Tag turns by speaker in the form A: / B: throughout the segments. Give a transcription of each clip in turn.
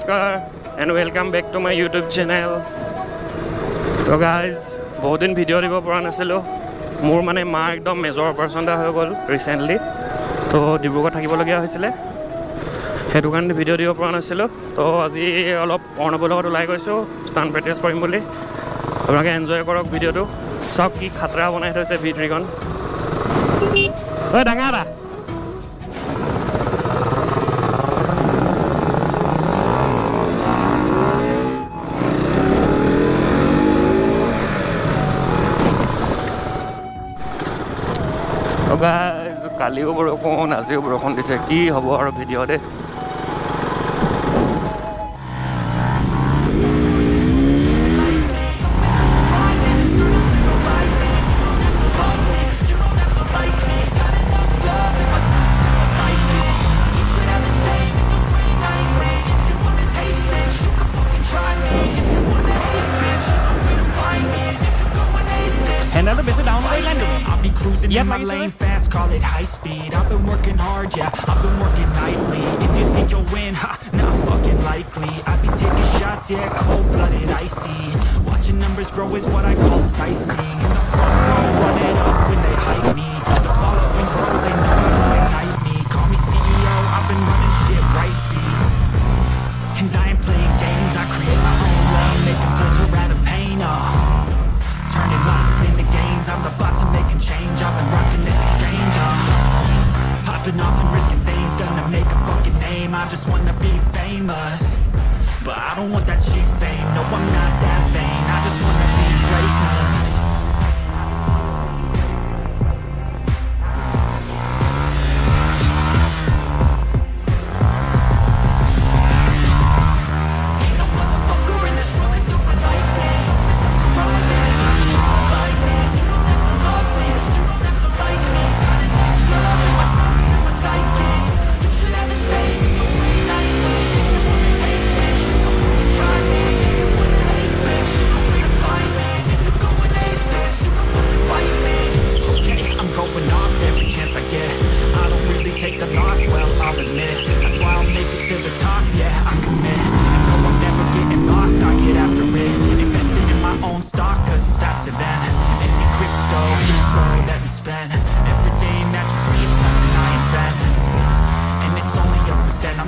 A: Namaskar and welcome back to my YouTube channel. So guys, বহুত দিন video দিব পৰা নাছিলোঁ মোৰ মানে মা একদম মেজৰ অপাৰেশ্যন এটা হৈ গ'ল ৰিসেন্টলি তো ডিব্ৰুগড় থাকিবলগীয়া হৈছিলে সেইটো কাৰণে ভিডিও দিব পৰা নাছিলোঁ তো আজি অলপ অৰ্ণৱৰ লগত ওলাই গৈছোঁ ষ্টাণ্ট প্ৰেক্টিছ কৰিম বুলি আপোনালোকে এনজয় কৰক ভিডিওটো চাওক কি খাতৰা বনাই থৈছে V3 খন ঐ ডাঙাৰা guys, কালিও বৰষুণ আজিও বৰষুণ দিছে কি হ'ব আৰু ভিডিওতে
B: Another bit down the lane.
C: I'll be cruising in my lane fast, call it high speed. I've been working hard, yeah, I've been working nightly. If you think you'll win, ha, not fucking likely. I be taking shots, yeah, cold-blooded, icy. Watching numbers grow is what I call sightseeing. In the front row, running up when they hype me. The following grows, they know how to ignite me. Call me CEO, I've been running shit ricey. And I ain't playing games, I create my own lane, making pleasure out of pain, turning losses into gains, I'm the boss, I'm making change. I've been rocking this exchange, popping off and risking things, gonna make a fucking name. I just wanna be famous, but I don't want that cheap fame. No, I'm not that vain, I just wanna be greatness.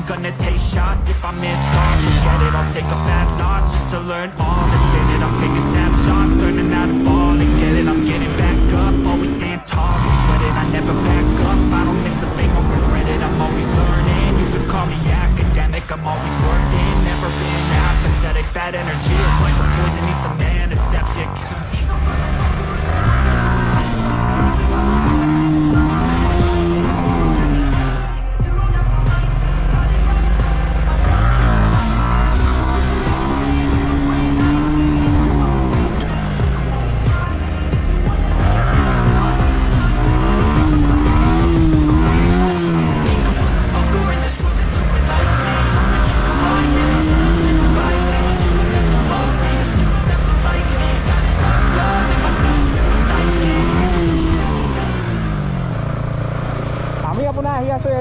C: Gonna take shots if I miss hard. Get it, I'll take a fat loss just to learn all that's in it. I'm taking snapshots, learning how to fall and get it. I'm getting back up, always stand tall and sweat it. I never back up, I don't miss a thing, I'll regret it. I'm always learning, you could call me academic. I'm always working, never been apathetic. Bad energy is like a poison, needs some antiseptic.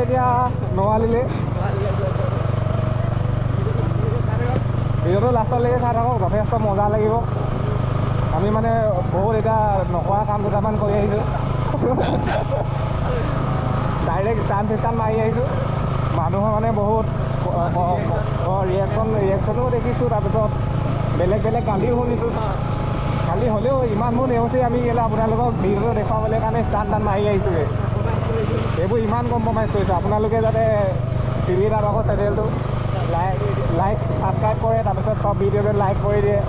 B: এতিয়া নৱালিলে ভিডিঅ'টো লাষ্টলৈকে চাই থাকক যথেষ্ট মজা লাগিব আমি মানে বহুত এতিয়া নকৰা কাম দুটামান কৰি আহিছোঁ ডাইৰেক্ট ষ্টাণ্ট মাৰি আহিছোঁ মানুহৰ মানে বহুত ৰিয়েকশ্যনো দেখিছোঁ তাৰপিছত বেলেগ বেলেগ গালিও শুনিছোঁ খালি হ'লেও ইমানবোৰ নেওচি আমি আপোনালোকক ভিডিঅ'টো দেখুৱাবলৈ কাৰণে ষ্টাণ্ট মাৰি আহিছোঁগৈ এইবোৰ ইমান কম্প্ৰমাইজ কৰিছোঁ আপোনালোকে যাতে চিভিত আকৌ চেনেলটো লাইক ছাবস্ক্ৰাইব কৰে তাৰপিছত চব ভিডিঅ'টো লাইক কৰি দিয়ে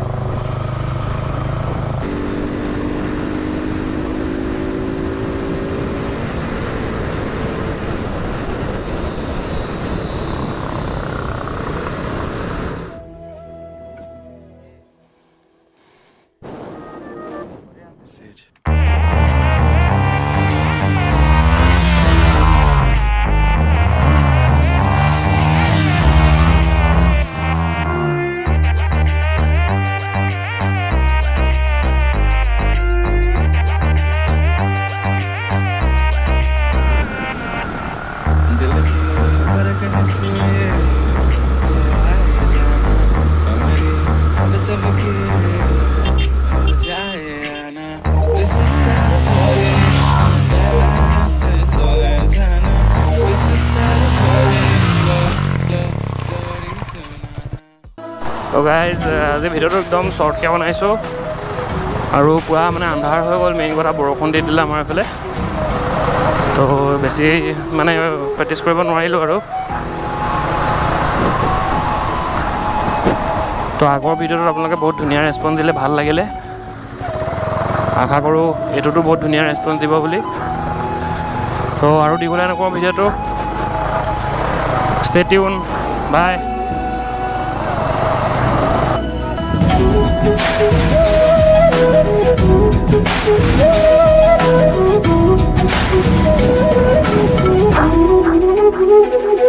D: दिल की धड़कन से
A: তো গাইজ আজি ভিডিঅ'টো একদম শ্বৰ্টকৈ বনাইছোঁ আৰু পুৰা মানে আন্ধাৰ হৈ গ'ল মেইন কথা বৰষুণ দি দিলে আমাৰ এইফালে তো বেছি মানে প্ৰেক্টিছ কৰিব নোৱাৰিলোঁ আৰু তো আগৰ ভিডিঅ'টোত আপোনালোকে বহুত ধুনীয়া ৰেছপঞ্চ দিলে ভাল লাগিলে আশা কৰোঁ এইটোতো বহুত ধুনীয়া ৰেছপঞ্চ দিব বুলি তো আৰু দিবলৈ নকওঁ ভিডিঅ'টো ষ্টে টিউন বাই